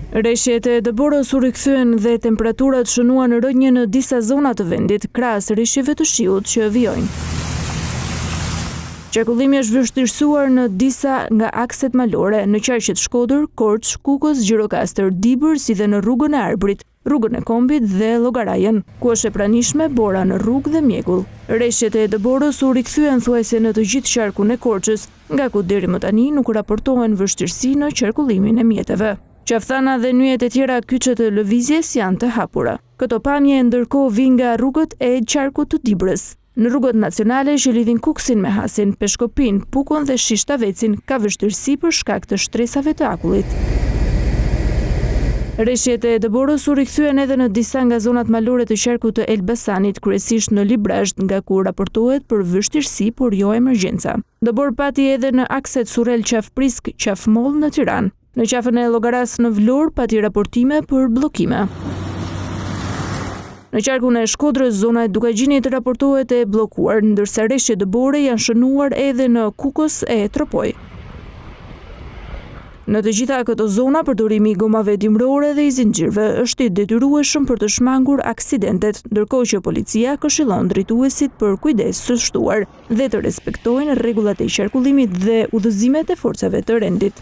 Rreshjet e dëborës u rikthyen dhe temperaturat shënuan rënje në disa zona të vendit, krahas rreshjeve të shiut që vijojnë. Qarkullimi është vështirësuar në disa nga akset malore, në qarqet Shkodër, Korçë, Kukës, Gjirokastër, Dibër, si dhe në rrugën e Arbrit, rrugën e Kombit dhe Llogarajën, ku është e pranishme bora në rrugë dhe mjekull. Rreshjet e dëborës u rikthyen thuajse në të gjithë qarkun e Korçës, nga ku deri më tani nuk raportohen vështirësi në qarkullimin e mjeteve. Qaftana dhe nyjet e tjera kyçe të lëvizjes janë të hapura. Këto pamje ndërkohë vijnë nga rrugët e qarkut të Dibrës. Në rrugët nacionale që lidhin Kuksin me Hasin, Peshkopin, Pukun dhe Shishtavecin ka vështirësi për shkak të shtresave të akullit. Rreshjet e dëborës u rikthyen edhe në disa nga zonat malore të qarkut të Elbasanit, kryesisht në Librazh, nga ku raportohet për vështirësi por jo emergjenca. Dëbor pati edhe në akset Surrel-Qafprisk, Qafmoll në Tiranë. Në qafën e Llogaras në Vlorë pati raportime për bllokime. Në qarkun e Shkodrës, zona e Dukagjinit raportohet e bllokuar, ndërsa rreshjet dëbore janë shënuar edhe në Kukës e Tropoj. Në të gjitha këto zona, përdorimi i gomave dimrore dhe i zinxhirëve është i detyrueshëm për të shmangur aksidentet, ndërkohë që policia këshillon drejtuesit për kujdes së shtuar dhe të respektojnë rregullat e qarkullimit dhe udhëzimet e forcave të rendit.